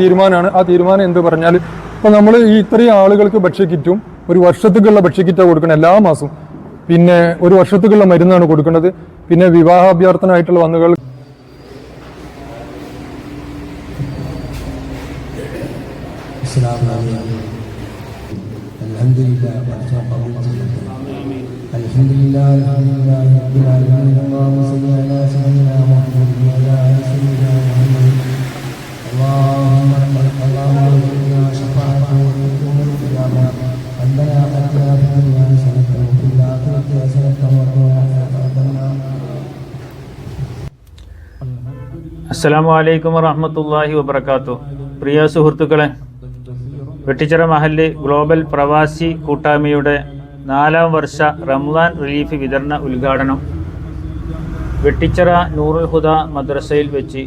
തീരുമാനമാണ്. ആ തീരുമാനം എന്ത് പറഞ്ഞാൽ ഇപ്പൊ നമ്മൾ ഈ ഇത്രയും ആളുകൾക്ക് ഭക്ഷ്യക്കിറ്റും ഒരു വർഷത്തേക്കുള്ള ഭക്ഷ്യക്കിറ്റാണ് കൊടുക്കുന്നത് എല്ലാ മാസവും. പിന്നെ ഒരു വർഷത്തേക്കുള്ള മരുന്നാണ് കൊടുക്കുന്നത്. പിന്നെ വിവാഹാഭ്യർത്ഥനായിട്ടുള്ള വന്നുകൾ അസ്സലാമു അലൈക്കും വറഹ്മത്തുള്ളാഹി വബറകാതുഹു. പ്രിയ സുഹൃത്തുക്കളെ, വെട്ടിച്ചിറ മഹല്ല് ഗ്ലോബൽ പ്രവാസി കൂട്ടായ്മയുടെ 4ാം വർഷ റംസാൻ റിലീഫ് വിതരണ ഉദ്ഘാടനം വെട്ടിച്ചിറ നൂറുൽ ഹുദ മദ്രസയിൽ വെച്ച്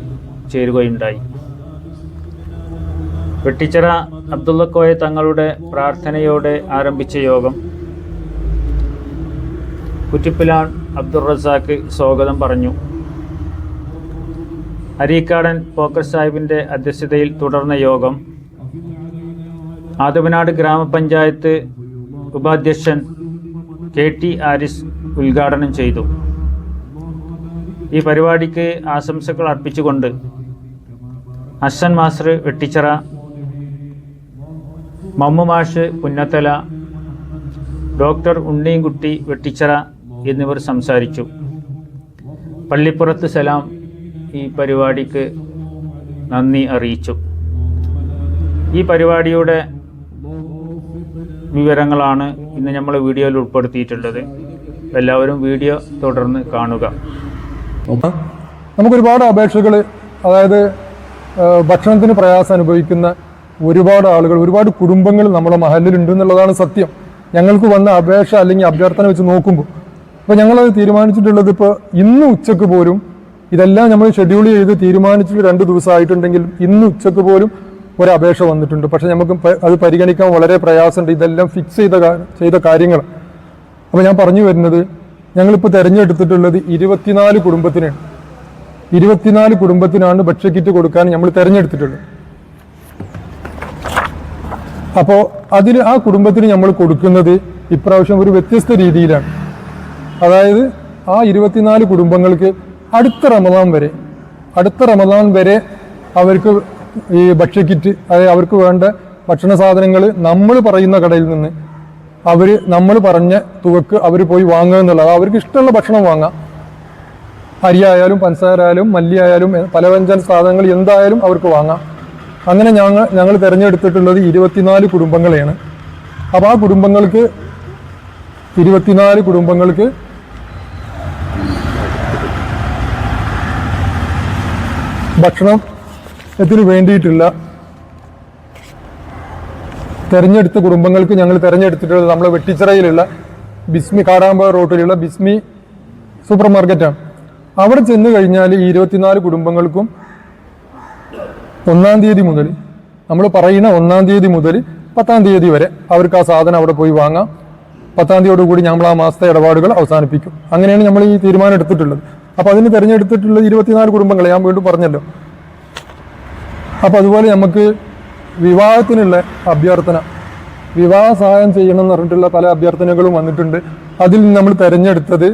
ചേരുകയുണ്ടായി. വെട്ടിച്ചിറ അബ്ദുള്ളക്കോയ തങ്ങളുടെ പ്രാർത്ഥനയോടെ ആരംഭിച്ച യോഗം കുറ്റിപ്പിലാൻ അബ്ദുൾ റസാഖ് സ്വാഗതം പറഞ്ഞു. അരീക്കാടൻ പോക്കർ സാഹിബിൻ്റെ അധ്യക്ഷതയിൽ തുടർന്ന യോഗം ആദവനാട് ഗ്രാമപഞ്ചായത്ത് ഉപാധ്യക്ഷൻ KT ആരിസ് ഉദ്ഘാടനം ചെയ്തു. ഈ പരിപാടിക്ക് ആശംസകൾ അർപ്പിച്ചുകൊണ്ട് ഹസൻ മാസ്റ്റർ വെട്ടിച്ചിറ, മമ്മു മാഷ് പുന്നത്തല, ഡോക്ടർ ഉണ്ണിൻകുട്ടി വെട്ടിച്ചിറ എന്നിവർ സംസാരിച്ചു. പള്ളിപ്പുറത്ത് സലാം ഈ പരിപാടിക്ക് നന്ദി അറിയിച്ചു. ഈ പരിപാടിയുടെ വിവരങ്ങളാണ് ഇന്ന് നമ്മൾ വീഡിയോയിൽ ഉൾപ്പെടുത്തിയിട്ടുള്ളത്. എല്ലാവരും വീഡിയോ തുടർന്ന് കാണുക. നമുക്കൊരുപാട് അപേക്ഷകൾ, അതായത് ഭക്ഷണത്തിന് പ്രയാസം അനുഭവിക്കുന്ന ഒരുപാട് ആളുകൾ, ഒരുപാട് കുടുംബങ്ങൾ നമ്മുടെ മഹല്ലിലുണ്ട് എന്നുള്ളതാണ് സത്യം. ഞങ്ങൾക്ക് വന്ന അപേക്ഷ അല്ലെങ്കിൽ അഭ്യർത്ഥന വെച്ച് നോക്കുമ്പോൾ അപ്പോൾ ഞങ്ങളത് തീരുമാനിച്ചിട്ടുള്ളത്, ഇപ്പോൾ ഇന്ന് ഉച്ചക്ക് പോലും ഇതെല്ലാം നമ്മൾ ഷെഡ്യൂൾ ചെയ്ത് തീരുമാനിച്ചിട്ട് 2 ദിവസമായിട്ടുണ്ടെങ്കിൽ ഇന്ന് ഉച്ചക്ക് പോലും ഒരു അപേക്ഷ വന്നിട്ടുണ്ട്. പക്ഷെ നമുക്ക് അത് പരിഗണിക്കാൻ വളരെ പ്രയാസമുണ്ട്. ഇതെല്ലാം ഫിക്സ് ചെയ്ത കാര്യങ്ങൾ. അപ്പോൾ ഞാൻ പറഞ്ഞു വരുന്നത്, ഞങ്ങളിപ്പോൾ തിരഞ്ഞെടുത്തിട്ടുള്ളത് 24 കുടുംബത്തിനാണ്. 24 കുടുംബത്തിനാണ് ഭക്ഷ്യക്കിറ്റ് കൊടുക്കാൻ നമ്മൾ തിരഞ്ഞെടുത്തിട്ടുള്ളത്. അപ്പോൾ ആ കുടുംബത്തിന് നമ്മൾ കൊടുക്കുന്നത് ഇപ്രാവശ്യം ഒരു വ്യത്യസ്ത രീതിയിലാണ്. അതായത് ആ 24 കുടുംബങ്ങൾക്ക് അടുത്ത റമദാൻ വരെ അവർക്ക് ഈ ഭക്ഷ്യക്കിറ്റ്, അതായത് അവർക്ക് വേണ്ട ഭക്ഷണ സാധനങ്ങൾ നമ്മൾ പറയുന്ന കടയിൽ നിന്ന് നമ്മൾ പറഞ്ഞ തുകക്ക് അവർ പോയി വാങ്ങുക എന്നുള്ളത്. അവർക്ക് ഇഷ്ടമുള്ള ഭക്ഷണം വാങ്ങാം. അരിയായാലും പഞ്ചസാര ആയാലും മല്ലിയായാലും പലവ്യഞ്ജന സാധനങ്ങൾ എന്തായാലും അവർക്ക് വാങ്ങാം. അങ്ങനെ ഞങ്ങൾ തിരഞ്ഞെടുത്തിട്ടുള്ളത് 24 കുടുംബങ്ങളെയാണ്. അപ്പോൾ ആ 24 കുടുംബങ്ങൾക്ക് ഭക്ഷണത്തിന് വേണ്ടിയിട്ടുള്ള തെരഞ്ഞെടുത്ത കുടുംബങ്ങൾക്ക് ഞങ്ങൾ തിരഞ്ഞെടുത്തിട്ടുള്ളത് നമ്മളെ വെട്ടിച്ചിറയിലുള്ള ബിസ്മി, കാടാമ്പ റോട്ടിലുള്ള ബിസ്മി സൂപ്പർ മാർക്കറ്റാണ്. അവിടെ ചെന്ന് കഴിഞ്ഞാൽ ഈ 24 കുടുംബങ്ങൾക്കും 1-ാം തീയതി മുതൽ, നമ്മൾ പറയുന്ന 1-ാം തീയതി മുതൽ 10-ാം തീയതി വരെ അവർക്ക് ആ സാധനം അവിടെ പോയി വാങ്ങാം. 10-ാം തീയതിയോടുകൂടി നമ്മൾ ആ മാസത്തെ ഇടപാടുകൾ അവസാനിപ്പിക്കും. അങ്ങനെയാണ് നമ്മൾ ഈ തീരുമാനം എടുത്തിട്ടുള്ളത്. അപ്പോൾ അതിന് തിരഞ്ഞെടുത്തിട്ടുള്ളത് 24 കുടുംബങ്ങളെ ഞാൻ വീണ്ടും പറഞ്ഞല്ലോ. അപ്പോൾ അതുപോലെ നമുക്ക് വിവാഹത്തിനുള്ള അഭ്യർത്ഥന, വിവാഹ സഹായം ചെയ്യണം എന്ന് പറഞ്ഞിട്ടുള്ള പല അഭ്യർത്ഥനകളും വന്നിട്ടുണ്ട്. അതിൽ നമ്മൾ തിരഞ്ഞെടുത്തത്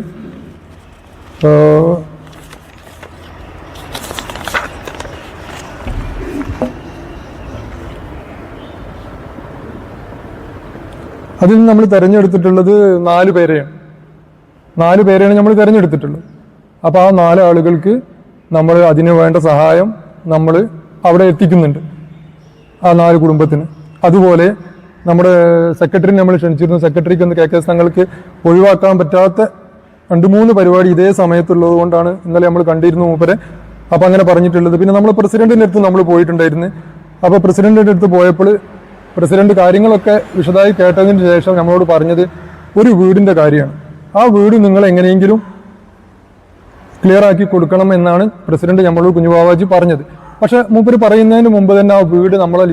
നമ്മൾ തിരഞ്ഞെടുത്തിട്ടുള്ളത് 4 പേരെയാണ്. 4 പേരെയാണ് നമ്മൾ തിരഞ്ഞെടുത്തിട്ടുള്ളത്. അപ്പോൾ ആ 4 ആളുകൾക്ക് നമ്മൾ അതിന് വേണ്ട സഹായം നമ്മൾ അവിടെ എത്തിക്കുന്നുണ്ട്, ആ 4 കുടുംബത്തിന്. അതുപോലെ നമ്മുടെ സെക്രട്ടറി നമ്മൾ ക്ഷണിച്ചിരുന്നു. സെക്രട്ടറിക്ക് ഒന്ന് KK തങ്ങൾക്ക് ഒഴിവാക്കാൻ പറ്റാത്ത 2-3 പരിപാടി ഇതേ സമയത്തുള്ളത് കൊണ്ടാണ് ഇന്നലെ നമ്മൾ കണ്ടിരുന്നു മൂപ്പരെ. അപ്പോൾ അങ്ങനെ പറഞ്ഞിട്ടുള്ളത്. പിന്നെ നമ്മൾ പ്രസിഡന്റിൻ്റെ അടുത്ത് നമ്മൾ പോയിട്ടുണ്ടായിരുന്നു. അപ്പോൾ പ്രസിഡന്റിൻ്റെ അടുത്ത് പോയപ്പോൾ പ്രസിഡന്റ് കാര്യങ്ങളൊക്കെ വിശദമായി കേട്ടതിന് ശേഷം നമ്മളോട് പറഞ്ഞത് ഒരു വീടിൻ്റെ കാര്യമാണ്. ആ വീട് നിങ്ങൾ എങ്ങനെയെങ്കിലും ക്ലിയർ ആക്കി കൊടുക്കണം എന്നാണ് പ്രസിഡന്റ് നമ്മളോട് കുഞ്ഞുബാവാജി പറഞ്ഞത്. പക്ഷെ മൂപ്പര് പറയുന്നതിന് മുമ്പ് തന്നെ ആ വീട് നമ്മളെ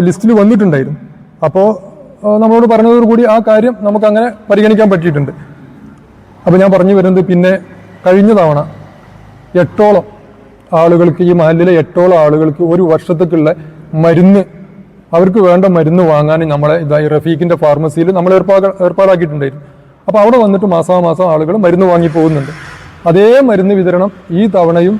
ലിസ്റ്റിൽ വന്നിട്ടുണ്ടായിരുന്നു. അപ്പോൾ നമ്മളോട് പറഞ്ഞതോടുകൂടി ആ കാര്യം നമുക്ക് അങ്ങനെ പരിഗണിക്കാൻ പറ്റിയിട്ടുണ്ട്. അപ്പോൾ ഞാൻ പറഞ്ഞു വരുന്നത്, പിന്നെ കഴിഞ്ഞ തവണ 8ഓളം ആളുകൾക്ക്, ഈ മഹല്ലിലെ 8ഓളം ആളുകൾക്ക് ഒരു വർഷത്തേക്കുള്ള മരുന്ന്, അവർക്ക് വേണ്ട മരുന്ന് വാങ്ങാൻ നമ്മളെ ഇതായി റഫീഖിന്റെ ഫാർമസിയിൽ നമ്മൾ ഏർപ്പാടാക്കിയിട്ടുണ്ടായിരുന്നു. അപ്പോൾ അവിടെ വന്നിട്ട് മാസാമാസം ആളുകൾ മരുന്ന് വാങ്ങി പോകുന്നുണ്ട്. അതേ മരുന്ന് വിതരണം ഈ തവണയും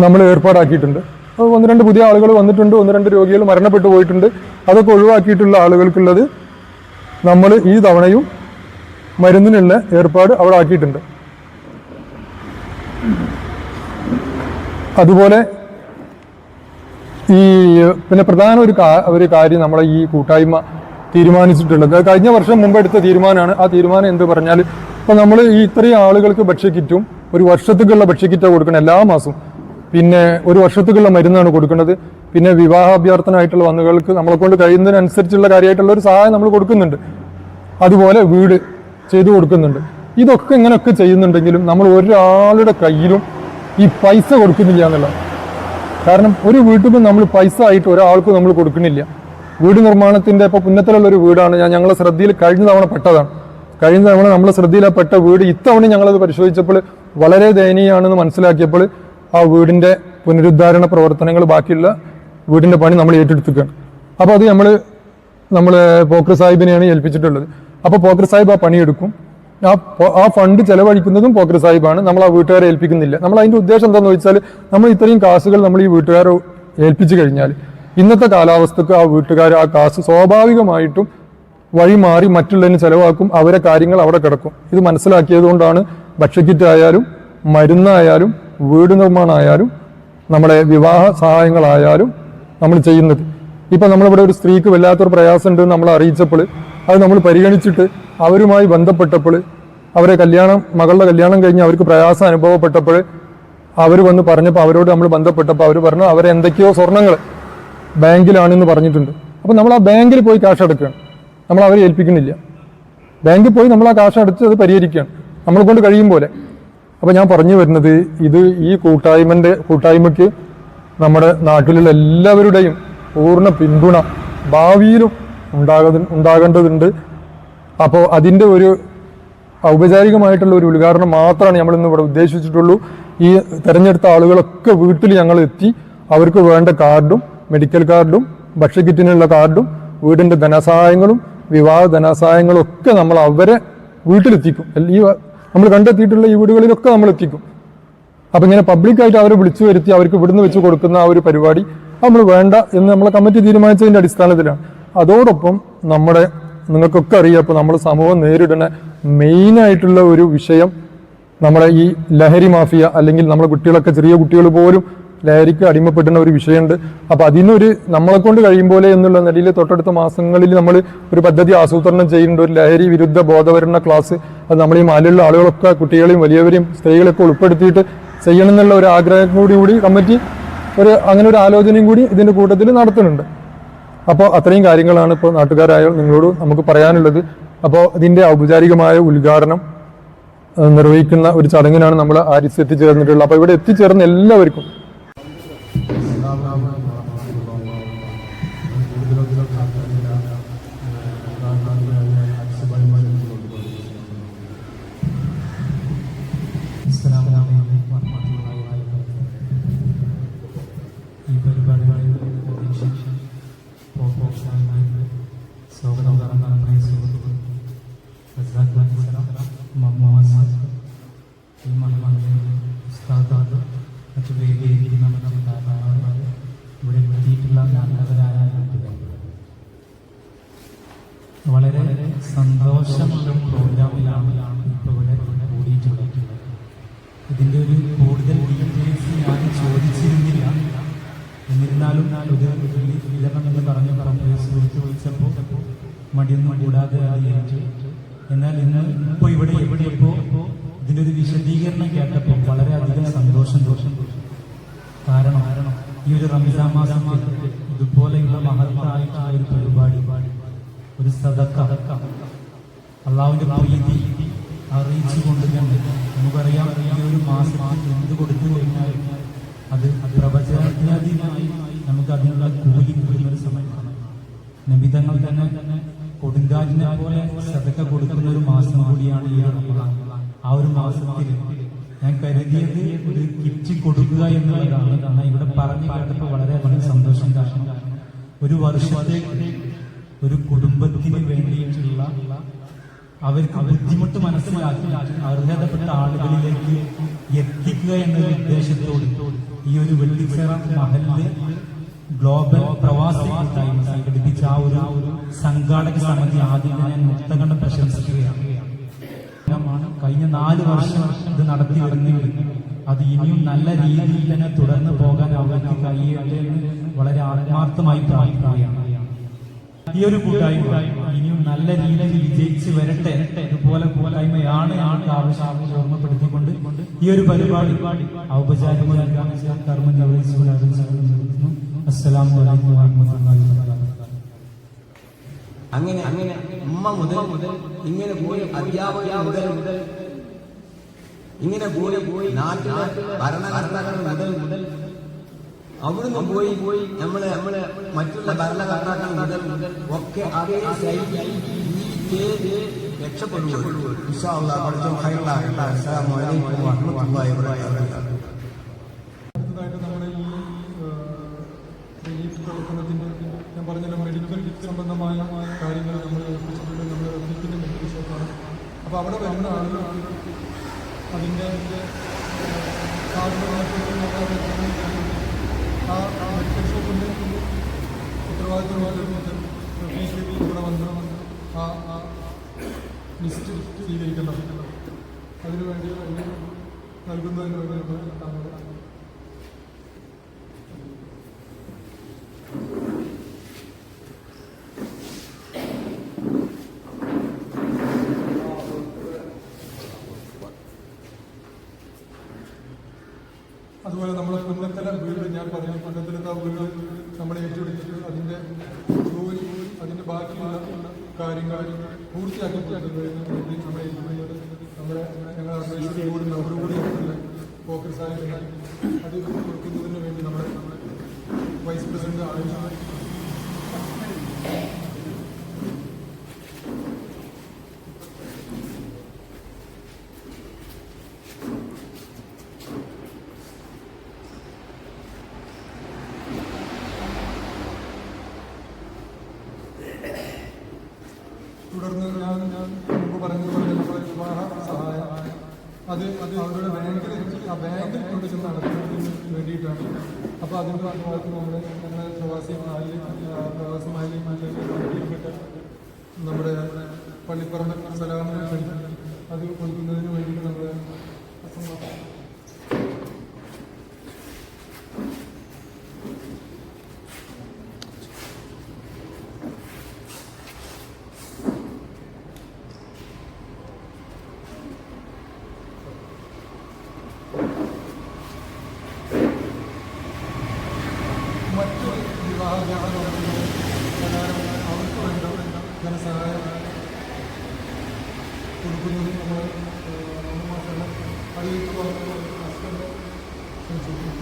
നമ്മൾ ഏർപ്പാടാക്കിയിട്ടുണ്ട്. 1-2 പുതിയ ആളുകൾ വന്നിട്ടുണ്ട്, 1-2 രോഗികൾ മരണപ്പെട്ടു പോയിട്ടുണ്ട്. അതൊക്കെ ഒഴിവാക്കിയിട്ടുള്ള ആളുകൾക്കുള്ളത് നമ്മൾ ഈ തവണയും മരുന്നിനുള്ള ഏർപ്പാട് അവിടെ ആക്കിയിട്ടുണ്ട്. അതുപോലെ ഈ പിന്നെ പ്രധാന ഒരു കാര്യം നമ്മളെ ഈ കൂട്ടായ്മ തീരുമാനിച്ചിട്ടുള്ളത്, കഴിഞ്ഞ വർഷം മുമ്പ് എടുത്ത തീരുമാനമാണ്. ആ തീരുമാനം എന്ത് പറഞ്ഞാൽ, ഇപ്പം നമ്മൾ ഈ ഇത്രയും ആളുകൾക്ക് ഭക്ഷ്യക്കിറ്റും ഒരു വർഷത്തേക്കുള്ള ഭക്ഷ്യക്കിറ്റാണ് കൊടുക്കണം എല്ലാ മാസവും. പിന്നെ ഒരു വർഷത്തേക്കുള്ള മരുന്നാണ് കൊടുക്കുന്നത്. പിന്നെ വിവാഹാഭ്യർത്ഥനമായിട്ടുള്ള വന്നുകൾക്ക് നമ്മളെ കൊണ്ട് കഴിയുന്നതിനനുസരിച്ചുള്ള കാര്യമായിട്ടുള്ള ഒരു സഹായം നമ്മൾ കൊടുക്കുന്നുണ്ട്. അതുപോലെ വീട് ചെയ്തു കൊടുക്കുന്നുണ്ട്. ഇതൊക്കെ ഇങ്ങനെയൊക്കെ ചെയ്യുന്നുണ്ടെങ്കിലും നമ്മൾ ഒരാളുടെ കയ്യിലും ഈ പൈസ കൊടുക്കുന്നില്ല എന്നുള്ളതാണ്. കാരണം ഒരു വീട്ടിൽ നമ്മൾ പൈസ ആയിട്ട് ഒരാൾക്കും നമ്മൾ കൊടുക്കുന്നില്ല. വീട് നിർമ്മാണത്തിന്റെ ഇപ്പോൾ പുന്നത്തിലുള്ള ഒരു വീടാണ്, ഞങ്ങളെ ശ്രദ്ധയിൽ കഴിഞ്ഞ തവണ പെട്ടതാണ്. കഴിഞ്ഞ തവണ നമ്മളെ ശ്രദ്ധയിൽപ്പെട്ട വീട് ഇത്തവണ ഞങ്ങളത് പരിശോധിച്ചപ്പോൾ വളരെ ദയനീയമാണെന്ന് മനസ്സിലാക്കിയപ്പോൾ ആ വീടിന്റെ പുനരുദ്ധാരണ പ്രവർത്തനങ്ങൾ, ബാക്കിയുള്ള വീടിന്റെ പണി നമ്മൾ ഏറ്റെടുത്തിരിക്കുകയാണ്. അപ്പോൾ അത് നമ്മൾ പോക്കർ സാഹിബിനെയാണ് ഏൽപ്പിച്ചിട്ടുള്ളത്. അപ്പോൾ പോക്കർ സാഹിബ് ആ പണിയെടുക്കും. ആ ഫണ്ട് ചെലവഴിക്കുന്നതും പോക്കർ സാഹിബാണ്, നമ്മൾ ആ വീട്ടുകാരെ ഏൽപ്പിക്കുന്നില്ല. നമ്മൾ അതിന്റെ ഉദ്ദേശം എന്താണെന്ന് ചോദിച്ചാൽ, നമ്മൾ ഇത്രയും കാശുകൾ നമ്മൾ ഈ വീട്ടുകാരെ ഏൽപ്പിച്ചു കഴിഞ്ഞാൽ ഇന്നത്തെ കാലാവസ്ഥക്ക് ആ വീട്ടുകാർ ആ കാശ് സ്വാഭാവികമായിട്ടും വഴിമാറി മറ്റുള്ളതിന് ചെലവാക്കും, അവരെ കാര്യങ്ങൾ അവിടെ കിടക്കും. ഇത് മനസ്സിലാക്കിയത് കൊണ്ടാണ് ഭക്ഷ്യക്കിറ്റ് ആയാലും മരുന്നായാലും വീട് നിർമ്മാണമായാലും നമ്മുടെ വിവാഹ സഹായങ്ങളായാലും നമ്മൾ ചെയ്യുന്നത്. ഇപ്പം നമ്മളിവിടെ ഒരു സ്ത്രീക്ക് വല്ലാത്തൊരു പ്രയാസം ഉണ്ട് നമ്മൾ അറിയിച്ചപ്പോൾ അത് നമ്മൾ പരിഗണിച്ചിട്ട് അവരുമായി ബന്ധപ്പെട്ടപ്പോൾ, അവരെ മകളുടെ കല്യാണം കഴിഞ്ഞ് അവർക്ക് പ്രയാസം അനുഭവപ്പെട്ടപ്പോൾ അവർ വന്ന് പറഞ്ഞപ്പോൾ അവരോട് നമ്മൾ ബന്ധപ്പെട്ടപ്പോൾ അവർ പറഞ്ഞു അവരെ എന്തൊക്കെയോ സ്വർണ്ണങ്ങൾ ബാങ്കിലാണെന്ന് പറഞ്ഞിട്ടുണ്ട്. അപ്പോൾ നമ്മൾ ആ ബാങ്കിൽ പോയി കാശ് അടക്കുകയാണ്, നമ്മൾ അവരെ ഏൽപ്പിക്കുന്നില്ല. ബാങ്കിൽ പോയി നമ്മൾ ആ കാശ് അടച്ച് അത് പരിഹരിക്കുകയാണ് നമ്മളെ കൊണ്ട് കഴിയും പോലെ. അപ്പോൾ ഞാൻ പറഞ്ഞു വരുന്നത്, ഇത് ഈ കൂട്ടായ്മയ്ക്ക് നമ്മുടെ നാട്ടിലുള്ള എല്ലാവരുടെയും പൂർണ്ണ പിന്തുണ ഭാവിയിലും ഉണ്ടാകേണ്ടതുണ്ട്. അപ്പോൾ അതിൻ്റെ ഒരു ഔപചാരികമായിട്ടുള്ള ഒരു ഉദ്ഘാടനം മാത്രമാണ് നമ്മളിന്ന് ഇവിടെ ഉദ്ദേശിച്ചിട്ടുള്ളൂ. ഈ തിരഞ്ഞെടുത്ത ആളുകളൊക്കെ വീട്ടിൽ ഞങ്ങൾ എത്തി അവർക്ക് വേണ്ട കാർഡും മെഡിക്കൽ കാർഡും ഭക്ഷ്യക്കിറ്റിനുള്ള കാർഡും വീടിൻ്റെ ധനസഹായങ്ങളും വിവാഹ ധനസഹായങ്ങളും ഒക്കെ നമ്മൾ അവരെ വീട്ടിലെത്തിക്കും. ഈ നമ്മൾ കണ്ടെത്തിയിട്ടുള്ള ഈ വീടുകളിലൊക്കെ നമ്മൾ എത്തിക്കും. അപ്പം ഇങ്ങനെ പബ്ലിക്കായിട്ട് അവരെ വിളിച്ചു വരുത്തി അവർക്ക് ഇവിടുന്ന് വെച്ച് കൊടുക്കുന്ന ആ ഒരു പരിപാടി നമ്മൾ വേണ്ട എന്ന് നമ്മളെ കമ്മിറ്റി തീരുമാനിച്ചതിൻ്റെ അടിസ്ഥാനത്തിലാണ്. അതോടൊപ്പം നിങ്ങൾക്കൊക്കെ അറിയാം, ഇപ്പോൾ നമ്മൾ സമൂഹം നേരിടുന്ന മെയിനായിട്ടുള്ള ഒരു വിഷയം നമ്മളെ ഈ ലഹരി മാഫിയ, അല്ലെങ്കിൽ നമ്മളെ കുട്ടികളൊക്കെ, ചെറിയ കുട്ടികൾ പോലും ലഹരിക്ക് അടിമപ്പെടുന്ന ഒരു വിഷയമുണ്ട്. അപ്പോൾ അതിനൊരു നമ്മളെ കൊണ്ട് കഴിയും പോലെ എന്നുള്ള നിലയിൽ തൊട്ടടുത്ത മാസങ്ങളിൽ നമ്മൾ ഒരു പദ്ധതി ആസൂത്രണം ചെയ്യുന്നുണ്ട്, ഒരു ലഹരി വിരുദ്ധ ബോധവൽക്കരണ ക്ലാസ്. അത് നമ്മൾ ഈ മാലിലുള്ള ആളുകളൊക്കെ, കുട്ടികളെയും വലിയവരെയും സ്ത്രീകളെയൊക്കെ ഉൾപ്പെടുത്തിയിട്ട് ചെയ്യണം എന്നുള്ള ഒരു ആഗ്രഹം കൂടി കമ്മിറ്റി അങ്ങനെ ഒരു ആലോചനയും കൂടി ഇതിൻ്റെ കൂട്ടത്തിൽ നടത്തുന്നുണ്ട്. അപ്പോൾ അത്രയും കാര്യങ്ങളാണ് ഇപ്പോൾ നാട്ടുകാരായ നിങ്ങളോട് നമുക്ക് പറയാനുള്ളത്. അപ്പോൾ ഇതിൻ്റെ ഔപചാരികമായ ഉദ്ഘാടനം നിർവഹിക്കുന്ന ഒരു ചടങ്ങിനാണ് നമ്മൾ ആരിസ് എത്തിച്ചേർന്നിട്ടുള്ളത്. അപ്പോൾ ഇവിടെ എത്തിച്ചേർന്ന എല്ലാവർക്കും വളരെ സന്തോഷമുള്ള പ്രോഗ്രാമിലാണ് ഇപ്പോൾ ഇവിടെ കൂടിയിട്ടുള്ളത്. ഇതിൻ്റെ ഒരു കൂടുതൽ ഡീറ്റെയിൽസ് ഞാൻ ചോദിച്ചിരുന്നില്ല. എന്നിരുന്നാലും വിതരണം എന്ന് പറഞ്ഞ സുഹൃത്ത് വിളിച്ചപ്പോൾ മടിയൊന്നും കൂടാതെ അറിയിച്ചു. എന്നാൽ ഇപ്പോൾ എവിടെയപ്പോൾ ഇതിൻ്റെ ഒരു വിശദീകരണം കേട്ടപ്പോൾ വളരെയധികം സന്തോഷം. കാരണം ഈ ഒരു റംസാൻ മാസം ഇതുപോലെയുള്ള മഹത്തായിട്ടുള്ള ഒരു പരിപാടി, ഒരു സദക്ക, അള്ളാഹുവിന്റെ പ്രീതി അറിയിച്ചുകൊണ്ട് തന്നെ നമുക്കറിയാം, ഈ ഒരു മാസത്തിൽ എന്ത് കൊടുത്തു കഴിഞ്ഞാൽ അത് പ്രവചനാതീതമായി നമുക്ക് അതിനുള്ള കൂലി കിട്ടുന്ന ഒരു സമയമാണ്. നബിതങ്ങൾ തന്നെ കൊടുങ്കാറ്റിനെ പോലെ സദക്ക കൊടുക്കുന്ന ഒരു മാസം കൂടിയാണ് ഈ റമളാൻ. ആ ഒരു മാസത്തിൽ ഞാൻ കരുതിയത് ഒരു കിറ്റ് കൊടുക്കുക എന്നുള്ളതാണ്. കാരണം ഇവിടെ പറഞ്ഞു കേട്ടപ്പോൾ വളരെയധികം സന്തോഷം. കാരണം ഒരു വർഷത്തേക്ക് ഒരു കുടുംബത്തിന് വേണ്ടിയിട്ടുള്ള അവർക്ക് ബുദ്ധിമുട്ട് മനസ്സിലാക്കി അർഹതപ്പെട്ട ആളുകളിലേക്ക് എത്തിക്കുക എന്നൊരു ഉദ്ദേശത്തോട് ഈ ഒരു വെള്ളിച്ചിറ മഹല്ല് ഗ്ലോബൽ പ്രവാസി കൂട്ടായ്മ സംഘടിപ്പിച്ച ആ ഒരു സംഘാടക സമിതി ആദ്യം ഞാൻ മുക്തകണ്ഠം പ്രശംസിക്കുകയാണ്. കഴിഞ്ഞ 4 വർഷം ഇത് നടത്തി വരുന്നെങ്കിൽ അത് ഇനിയും നല്ല രീതിയിൽ തന്നെ തുടർന്ന് പോകാൻ അവർക്ക് കഴിയട്ടെ എന്ന് വളരെ ആത്മാർത്ഥമായി പ്രാർത്ഥിക്കുകയാണ്. ഈ ഒരു കൂട്ടായ്മ ഇനിയും നല്ല രീതിയിൽ വിജയിച്ച് വരട്ടെ. ഇതുപോലെ കൂട്ടായ്മയാണ് ഞങ്ങൾക്ക് ആവശ്യം ഓർമ്മപ്പെടുത്തിക്കൊണ്ട് ഈ ഒരു പരിപാടി ഔപചാരികമായി കർമ്മം നിർവഹിച്ചു. അസ്സലാമു അലൈക്കും വറഹ്മത്തുള്ളാഹി വബറകാതുഹു. അങ്ങനെ ഉമ്മ മുതൽ ഇങ്ങനെ പോയി അധ്യാപകർ മുതൽ ഇങ്ങനെ പോയി നാട്ടിലെ ഭരണകർത്താക്കൾ മുതൽ അവിടുന്ന് പോയി നമ്മളെ മറ്റുള്ള ഭരണകർത്താക്കൾ മുതൽ ഒക്കെ അതേ ശൈലി രക്ഷപ്പെടുകയുള്ളൂ. ഇൻഷാ അല്ലാഹ് പഠിച്ചോ ഖൈറാകട്ടെ. അസ്സലാമു അലൈക്കും വറഹ്മത്തുള്ളാഹി വബറകാതുഹു. അടുത്തതായിട്ട് നമ്മുടെ ഈ പ്രവർത്തനത്തിൻ്റെ ഞാൻ പറഞ്ഞല്ലോ മെഡിക്കൽ സംബന്ധമായ കാര്യങ്ങൾ നമ്മൾ ഏൽപ്പിച്ചിട്ടുണ്ട്. നമ്മൾ റഫീഖിൻ്റെ മെഡിക്കൽ ഷോപ്പാണ്. അപ്പോൾ അവിടെ വരുന്ന ആളുകൾ അതിൻ്റെ ആ മെഡിക്കൽ ഷോപ്പിൻ്റെ ഉത്തരവാദിത്തമായിട്ട് റഫീഖ് ഇവിടെ വന്ന് ആ ലിസ്റ്റ് സ്വീകരിക്കണം. അതിനുവേണ്ടി നൽകുന്നതിന് വേണ്ടി താങ്കൾ അതുപോലെ നമ്മളെ കുന്നത്തല വീട് ഞാൻ പറഞ്ഞു. കുന്നത്തലത്തെ വീട് നമ്മൾ ഏറ്റെടുത്തിട്ട് അതിൻ്റെ ജോലി അതിൻ്റെ ബാക്കിയുള്ള കാര്യങ്ങൾ പൂർത്തിയാക്കി വേണ്ടി നമ്മളെ ഏൽപ്പിക്കുന്നത് ഞങ്ങൾ അന്വേഷിക്കുന്ന കൂടി നമ്പറുകൂടി ഫോക്കസ് ആയിട്ട് അത് കൊടുക്കുന്നതിന് വേണ്ടി നമ്മുടെ വൈസ് പ്രസിഡന്റ് ആലോചിച്ചു. തുടർന്ന് ഞാൻ മുമ്പ് പറഞ്ഞതുപോലെ നമ്മുടെ വിവാഹ സഹായം അത് അവരുടെ ബാങ്കിൽ കൊണ്ടുചെന്ന് നടത്തുന്നതിന് വേണ്ടിയിട്ടാണ്. അപ്പോൾ അതിൻ്റെ ഭാഗത്ത് ഞങ്ങളുടെ പ്രവാസി മാലിന്യപ്പെട്ട നമ്മുടെ പള്ളിപ്പറമ്പ് സലാമിനെ അത് കൊടുക്കുന്നതിന് വേണ്ടിയിട്ട് നമ്മൾ മറ്റു വിവാഹ പ്രകാരം അവർക്ക് വേണ്ട ധനസഹായം കൊടുക്കുന്നത് നമ്മൾ മാസം അറിയിക്കുക ശ്രമിച്ചിട്ടുണ്ട്.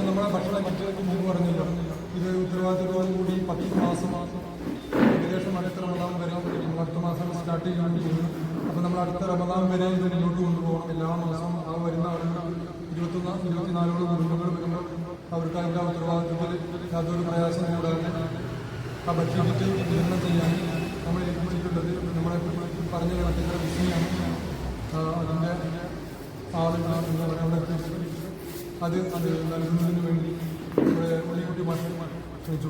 നമ്മളെ ഭക്ഷണം മറ്റൊക്കെ മുമ്പ് പറഞ്ഞില്ല. ഇത് ഉത്തരവാദിത്തത്തോടു കൂടി 10 മാസം ഏകദേശം അടുത്ത റമദാൻ വരെ നമ്മൾ അടുത്ത മാസം സ്റ്റാർട്ട് ചെയ്യാൻ ചെയ്യുന്നു. അപ്പോൾ നമ്മൾ അടുത്ത റമദാൻ വരെ ഇത് മുന്നോട്ട് കൊണ്ടുപോകണം. എല്ലാ മാസവും ആ വരുന്ന ആളുകൾ 24 കുടുംബങ്ങൾ വരുമ്പോൾ അവർക്ക് അതിൻ്റെ ഉത്തരവാദിത്തത്തിൽ യാതൊരു പ്രയാസം കൂടാതെ ആ ബഡ്ജറ്റ് വിതരണം ചെയ്യാൻ നമ്മൾ ഏൽപ്പിച്ചിട്ടുള്ളത് നമ്മളെ പറഞ്ഞ കണക്കിൻ്റെ വിഷയമാണ്. അതിൻ്റെ ആളുകൾ എന്താ പറയുക അത് നൽകുന്നതിന് വേണ്ടി നമ്മുടെ ഉള്ളിക്കുട്ടി മാഷ് ക്ഷണിച്ചു.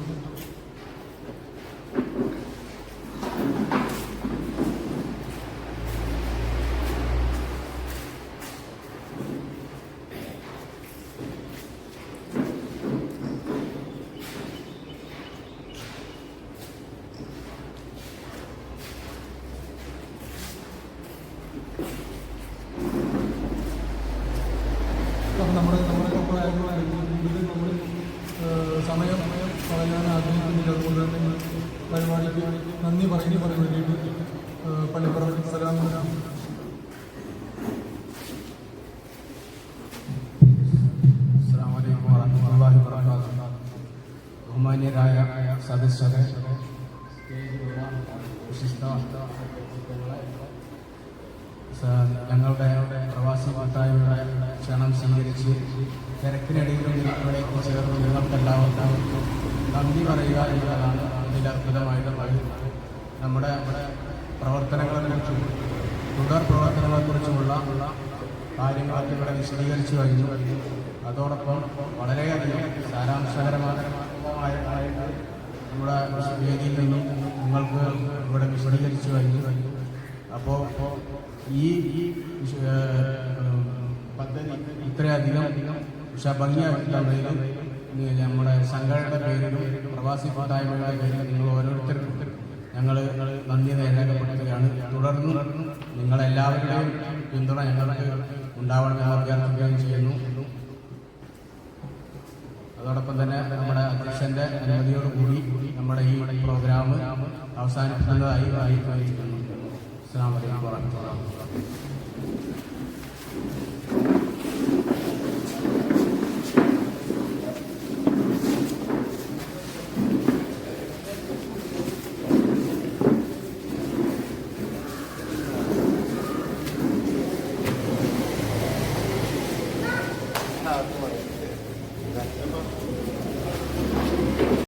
നമ്മുടെ കൂടുതൽ നമ്മൾ സമയം കളയാൻ ആഗ്രഹിക്കുന്നു. ഹുസൈനി പറയുന്നത് പള്ളിപ്പുറം സലാം. അസ്സലാമു അലൈക്കും വറഹ്മത്തുള്ളാഹി വബറകാതുഹു. ബഹുമാന്യരായ സദസ്യരെ, വിശിഷ്ട ഞങ്ങളുടെ പ്രവാസി കൂട്ടായ്മയുടെ ക്ഷണം സ്വീകരിച്ച് തിരക്കിനിടയിലും നിങ്ങളിലേക്ക് ചേർന്ന് നിങ്ങൾക്കെല്ലാവർക്കും നന്ദി പറയുക എന്നതാണ് ഇതിലർപ്പിതമായിട്ടുള്ളത്. നമ്മുടെ പ്രവർത്തനങ്ങളെക്കുറിച്ചും തുടർ പ്രവർത്തനങ്ങളെക്കുറിച്ചുമുള്ള കാര്യങ്ങളൊക്കെ ഇവിടെ വിശദീകരിച്ചു കഴിഞ്ഞു. അതോടൊപ്പം വളരെയധികം സാരാംശകരമായ നമ്മുടെ വേദിയിൽ നിന്നും നിങ്ങൾക്ക് ഇവിടെ വിശദീകരിച്ചു കഴിഞ്ഞു. അപ്പോൾ ഈ പദ്ധതി ഇത്രയധികം ഭംഗിയാക്കി തന്നതിലും നമ്മുടെ സംഘടനയുടെ പേരിലും പ്രവാസി കൂട്ടായ്മയുടെ പേരിലും നിങ്ങൾ ഓരോരുത്തർക്കും ഞങ്ങൾ നന്ദി രേഖപ്പെടുത്തുകയാണ്. തുടർന്നും നിങ്ങളെല്ലാവരുടെയും പിന്തുണ ഞങ്ങൾക്ക് ഉണ്ടാവണമെന്ന് അഭ്യർത്ഥിക്കുകയും ചെയ്യുന്നു. അതോടൊപ്പം തന്നെ നമ്മുടെ അധ്യക്ഷന്റെ അനുമതിയോടുകൂടി നമ്മുടെ ഈ പ്രോഗ്രാം അവസാനിപ്പിക്കുന്നതായി അറിയിക്കുന്നു. അസ്സലാമു അലൈക്കും വറഹ്മത്തുള്ളാഹി.